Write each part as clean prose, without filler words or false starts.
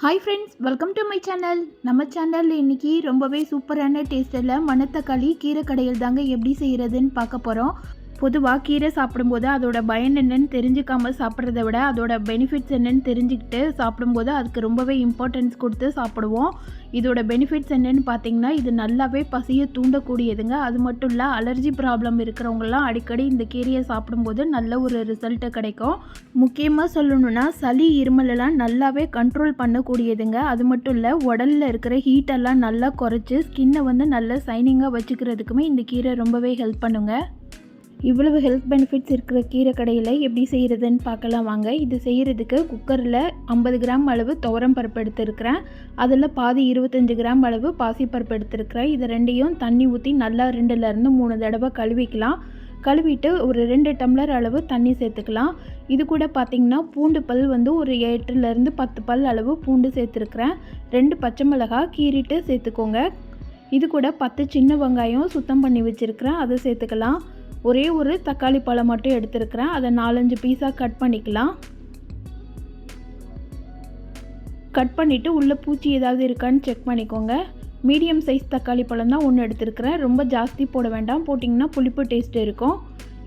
Hi friends, welcome to my channel. நம்ம சேனலில் இன்றைக்கி ரொம்பவே சூப்பரான டேஸ்ட்டில் மணத்தக்காளி கீரை கடையில் தாங்க எப்படி செய்கிறதுன்னு பார்க்க போகிறோம். பொதுவாக கீரை சாப்பிடும்போது அதோட பயன் என்னன்னு தெரிஞ்சுக்காமல் சாப்பிட்றத விட அதோட பெனிஃபிட்ஸ் என்னன்னு தெரிஞ்சுக்கிட்டு சாப்பிடும்போது அதுக்கு ரொம்பவே இம்பார்ட்டன்ஸ் கொடுத்து சாப்பிடுவோம். இதோட பெனிஃபிட்ஸ் என்னன்னு பார்த்தீங்கன்னா, இது நல்லாவே பசியை தூண்டக்கூடியதுங்க. அது மட்டும் இல்லை, அலர்ஜி ப்ராப்ளம் இருக்கிறவங்களாம் அடிக்கடி இந்த கீரையை சாப்பிடும்போது நல்ல ஒரு ரிசல்ட்டு கிடைக்கும். முக்கியமாக சொல்லணுன்னா, சளி இருமலெல்லாம் நல்லாவே கண்ட்ரோல் பண்ணக்கூடியதுங்க. அது மட்டும் இல்லை, உடலில் இருக்கிற ஹீட்டெல்லாம் நல்லா குறைச்சி ஸ்கின்னை வந்து நல்லா சைனிங்காக வச்சுக்கிறதுக்குமே இந்த கீரை ரொம்பவே ஹெல்ப் பண்ணுங்க. இவ்வளவு ஹெல்த் பெனிஃபிட்ஸ் இருக்கிற கீரை கடையில் எப்படி செய்கிறதுன்னு பார்க்கலாம் வாங்க. இது செய்கிறதுக்கு குக்கரில் 50 கிராம் அளவு துவரம் பருப்பு எடுத்துருக்கிறேன். அதில் பாதி 25 கிராம் அளவு பாசிப்பருப்பு எடுத்துருக்கிறேன். இது ரெண்டையும் தண்ணி ஊற்றி நல்லா 2லேருந்து 3 தடவை கழுவிக்கலாம். கழுவிட்டு ஒரு 2 டம்ளர் அளவு தண்ணி சேர்த்துக்கலாம். இது கூட பார்த்திங்கன்னா பூண்டு பல் வந்து ஒரு 8லேருந்து 10 பல் அளவு பூண்டு சேர்த்துருக்குறேன். 2 பச்சை மிளகாய் கீறிட்டு சேர்த்துக்கோங்க. இது கூட 10 சின்ன வெங்காயம் சுத்தம் பண்ணி வச்சுருக்கிறேன், அதை சேர்த்துக்கலாம். ஒரே ஒரு தக்காளி பழம் மட்டும் எடுத்துருக்கிறேன், அதை 4-5 பீஸாக கட் பண்ணிக்கலாம். கட் பண்ணிவிட்டு உள்ளே பூச்சி ஏதாவது இருக்கான்னு செக் பண்ணிக்கோங்க. மீடியம் சைஸ் தக்காளி பழம் தான் ஒன்று எடுத்துருக்கிறேன். ரொம்ப ஜாஸ்தி போட வேண்டாம், போட்டிங்கன்னா புளிப்பு டேஸ்ட் இருக்கும்.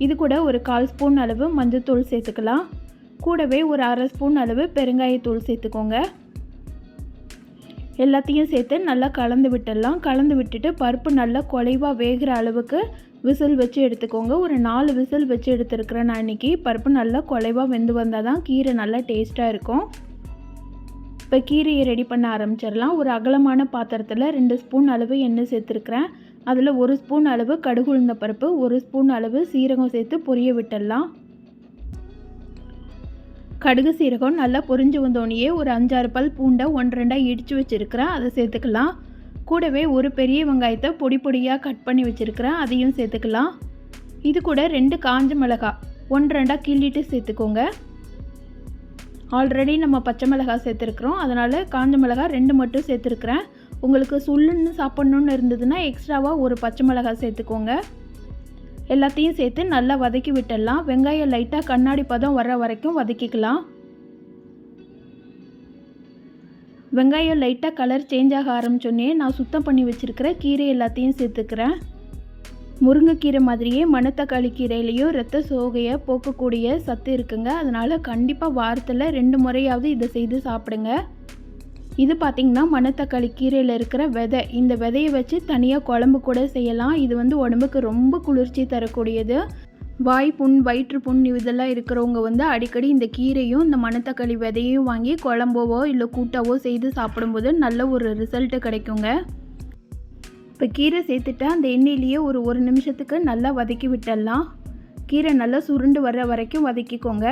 இது கூட ஒரு 1/4 ஸ்பூன் அளவு மஞ்சள்தூள் சேர்த்துக்கலாம். கூடவே ஒரு 1/2 ஸ்பூன் அளவு பெருங்காயத்தூள் சேர்த்துக்கோங்க. எல்லாத்தையும் சேர்த்து நல்லா கலந்து விட்டுடலாம். கலந்து விட்டுட்டு பருப்பு நல்லா குலைவாக வேகிற அளவுக்கு விசில் வச்சு எடுத்துக்கோங்க. ஒரு 4 விசில் வச்சு எடுத்துருக்கிறேன் நான் இன்றைக்கி. பருப்பு நல்லா குலைவாக வெந்து வந்தால் தான் கீரை நல்லா டேஸ்ட்டாக இருக்கும். இப்போ கீரையை ரெடி பண்ண ஆரம்பிச்சிடலாம். ஒரு அகலமான பாத்திரத்தில் 2 ஸ்பூன் அளவு எண்ணெய் சேர்த்துருக்குறேன். அதில் 1 ஸ்பூன் அளவு கடுகு உளுந்த பருப்பு, 1 ஸ்பூன் அளவு சீரகம் சேர்த்து பொரிய விட்டுடலாம். கடுகு சீரகம் நல்லா பொரிஞ்சு வந்தோடனே ஒரு 5-6 பல் பூண்டை 1-2 இடித்து வச்சுருக்கிறேன், அதை சேர்த்துக்கலாம். கூடவே ஒரு பெரிய வெங்காயத்தை பொடி பொடியாக கட் பண்ணி வச்சுருக்கிறேன், அதையும் சேர்த்துக்கலாம். இது கூட 2 காஞ்ச மிளகாய் 1-2 கிள்ளிட்டு சேர்த்துக்கோங்க. ஆல்ரெடி நம்ம பச்சை மிளகாய் சேர்த்துருக்குறோம், அதனால் காஞ்ச மிளகாய் 2 மட்டும் சேர்த்துருக்குறேன். உங்களுக்கு சுள்ளுன்னு சாப்பிட்ணுன்னு இருந்ததுன்னா எக்ஸ்ட்ராவாக ஒரு பச்சை மிளகாய் சேர்த்துக்கோங்க. எல்லாத்தையும் சேர்த்து நல்லா வதக்கி விட்டுடலாம். வெங்காயம் லைட்டாக கண்ணாடி பதம் வர வரைக்கும் வதக்கிக்கலாம். வெங்காயம் லைட்டாக கலர் சேஞ்ச் ஆக ஆரம்பிச்சோன்னே நான் சுத்தம் பண்ணி வச்சுருக்கிற கீரை எல்லாத்தையும் சேர்த்துக்கிறேன். முருங்கைக்கீரை மாதிரியே மணத்தக்காளி கீரையிலையும் இரத்த சோகையை போக்கக்கூடிய சத்து இருக்குங்க. அதனால் கண்டிப்பாக வாரத்தில் 2 முறையாவது இதை செய்து சாப்பிடுங்க. இது பார்த்திங்கன்னா மணத்தக்காளி கீரையில் இருக்கிற விதை. இந்த விதையை வச்சு தனியாக குழம்பு கூட செய்யலாம். இது வந்து உடம்புக்கு ரொம்ப குளிர்ச்சி தரக்கூடியது. வாய் புண், வயிற்று புண் இதெல்லாம் இருக்கிறவங்க வந்து அடிக்கடி இந்த கீரையும் இந்த மணத்தக்காளி விதையும் வாங்கி குழம்போவோ இல்லை கூட்டாவோ செய்து சாப்பிடும்போது நல்ல ஒரு ரிசல்ட்டு கிடைக்குங்க. இப்போ கீரை சேர்த்துட்டா அந்த எண்ணெயிலேயே ஒரு 1 நிமிஷத்துக்கு நல்லா வதக்கி விட்டுடலாம். கீரை நல்லா சுருண்டு வர்ற வரைக்கும் வதக்கிக்கோங்க.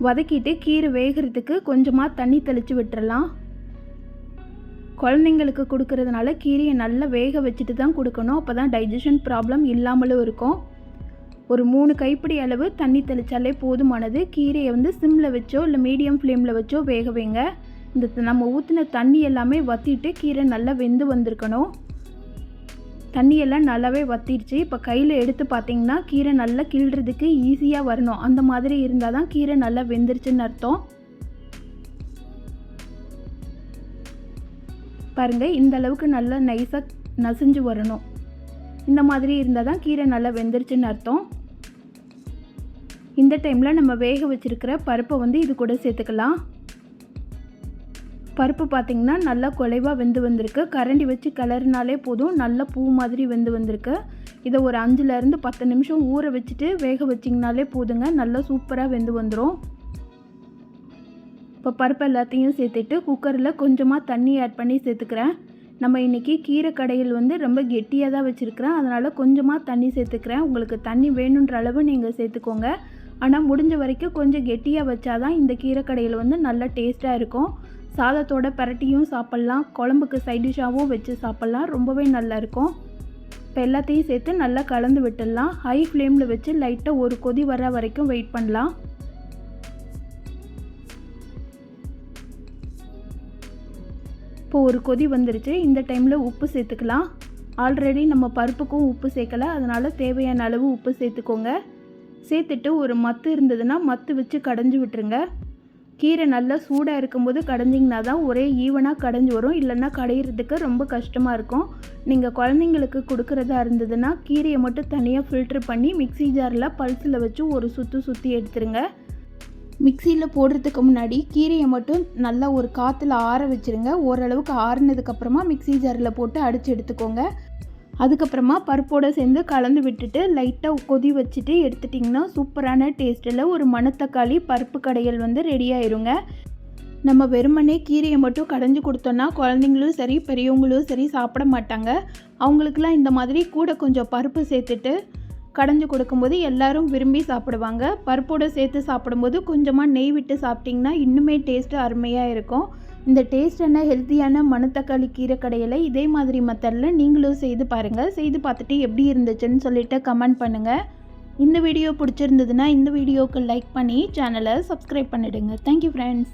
வதக்கிட்டு கீரை வேகிறதுக்கு கொஞ்சமாக தண்ணி தெளித்து விட்டுறலாம். குழந்தைங்களுக்கு கொடுக்கறதுனால கீரையை நல்லா வேக வச்சுட்டு தான் கொடுக்கணும். அப்போ தான் டைஜஷன் ப்ராப்ளம் இல்லாமலும் இருக்கும். ஒரு 3 கைப்பிடி அளவு தண்ணி தெளித்தாலே போதுமானது. கீரையை வந்து சிம்மில் வச்சோ இல்லை மீடியம் ஃப்ளேமில் வச்சோ வேக வைங்க. இந்த நம்ம ஊற்றின தண்ணி எல்லாமே வற்றிட்டு கீரை நல்லா வெந்து வந்திருக்கணும். தண்ணியெல்லாம் நல்லாவே வற்றிடுச்சு. இப்போ கையில் எடுத்து பார்த்திங்கன்னா கீரை நல்லா கிள்றதுக்கு ஈஸியாக வரணும். அந்த மாதிரி இருந்தால் தான் கீரை நல்லா வெந்துருச்சுன்னு அர்த்தம். பாருங்கள், இந்த அளவுக்கு நல்லா நைஸாக நசிஞ்சு வரணும். இந்த மாதிரி இருந்தால் தான் கீரை நல்லா வெந்துருச்சுன்னு அர்த்தம். இந்த டைமில் நம்ம வேக வச்சுருக்கிற பருப்பை வந்து இது கூட சேர்த்துக்கலாம். பருப்பு பார்த்திங்கன்னா நல்லா குலைவாக வெந்து வந்திருக்கு. கரண்டி வச்சு கிளறினாலே போதும், நல்லா பூ மாதிரி வெந்து வந்திருக்கு. இதை ஒரு 5-10 நிமிஷம் ஊற வச்சுட்டு வேக வச்சிங்கனாலே போதுங்க, நல்லா சூப்பராக வெந்து வந்துடும். இப்போ பருப்பு எல்லாத்தையும் சேர்த்துட்டு குக்கரில் கொஞ்சமாக தண்ணி ஆட் பண்ணி சேர்த்துக்கிறேன். நம்ம இன்றைக்கி கீரை கடையில் வந்து ரொம்ப கெட்டியாக தான் வச்சுருக்கிறேன், அதனால் கொஞ்சமாக தண்ணி சேர்த்துக்கிறேன். உங்களுக்கு தண்ணி வேணுன்ற அளவு நீங்கள் சேர்த்துக்கோங்க. ஆனால் முடிஞ்ச வரைக்கும் கொஞ்சம் கெட்டியாக வச்சாதான் இந்த கீரை கடையில் வந்து நல்லா டேஸ்ட்டாக இருக்கும். சாதத்தோட பரட்டியும் சாப்பிட்லாம், குழம்புக்கு சைடிஷாகவும் வச்சு சாப்பிட்லாம், ரொம்பவே நல்லாயிருக்கும். இப்போ எல்லாத்தையும் சேர்த்து நல்லா கலந்து விட்டுடலாம். ஹை ஃப்ளேமில் வச்சு லைட்டாக ஒரு கொதி வர வரைக்கும் வெயிட் பண்ணலாம். இப்போ ஒரு கொதி வந்துருச்சு. இந்த டைமில் உப்பு சேர்த்துக்கலாம். ஆல்ரெடி நம்ம பருப்புக்கும் உப்பு சேர்க்கலை, அதனால் தேவையான அளவு உப்பு சேர்த்துக்கோங்க. சேர்த்துட்டு ஒரு மத்து இருந்ததுன்னா மத்து வச்சு கடைஞ்சி விட்டுருங்க. கீரை நல்லா சூடாக இருக்கும்போது கடைஞ்சிங்கன்னா தான் ஒரே ஈவனாக கடைஞ்சி வரும், இல்லைன்னா கடையிறதுக்கு ரொம்ப கஷ்டமாக இருக்கும். நீங்கள் குழந்தைங்களுக்கு கொடுக்குறதா இருந்ததுன்னா கீரையை மட்டும் தனியாக ஃபில்ட்ரு பண்ணி மிக்ஸி ஜாரில் பல்ஸில் வச்சு ஒரு சுற்றி எடுத்துருங்க. மிக்சியில் போடுறதுக்கு முன்னாடி கீரையை மட்டும் நல்லா ஒரு காற்றுல ஆற வச்சுருங்க. ஓரளவுக்கு ஆறுனதுக்கப்புறமா மிக்ஸி ஜாரில் போட்டு அடித்து எடுத்துக்கோங்க. அதுக்கப்புறமா பருப்போடு சேர்ந்து கலந்து விட்டுட்டு லைட்டாக கொதி வச்சுட்டு எடுத்துட்டிங்கன்னா சூப்பரான டேஸ்ட்டில் ஒரு மணத்தக்காளி பருப்பு கடையல் ரெடி ஆயிருங்க. நம்ம வெறுமனே கீரையை மட்டும் கடைஞ்சி கொடுத்தோன்னா குழந்தைங்களும் சரி பெரியவங்களும் சரி சாப்பிட மாட்டாங்க. அவங்களுக்குலாம் இந்த மாதிரி கூட கொஞ்சம் பருப்பு சேர்த்துட்டு கடைஞ்சி கொடுக்கும்போது எல்லாரும் விரும்பி சாப்பிடுவாங்க. பருப்போடு சேர்த்து சாப்பிடும்போது கொஞ்சமாக நெய் விட்டு சாப்பிட்டிங்கன்னா இன்னுமே டேஸ்ட்டு அருமையாக இருக்கும். இந்த டேஸ்டான ஹெல்த்தியான மணத்தக்காளி கீரை கடையலை இதே மாதிரி மெத்தடில் நீங்களும் செய்து பாருங்கள். செய்து பார்த்துட்டு எப்படி இருந்துச்சுன்னு சொல்லிட்டு கமெண்ட் பண்ணுங்கள். இந்த வீடியோ பிடிச்சிருந்ததுன்னா இந்த வீடியோவுக்கு லைக் பண்ணி சேனலை சப்ஸ்கிரைப் பண்ணிவிடுங்க. Thank you friends.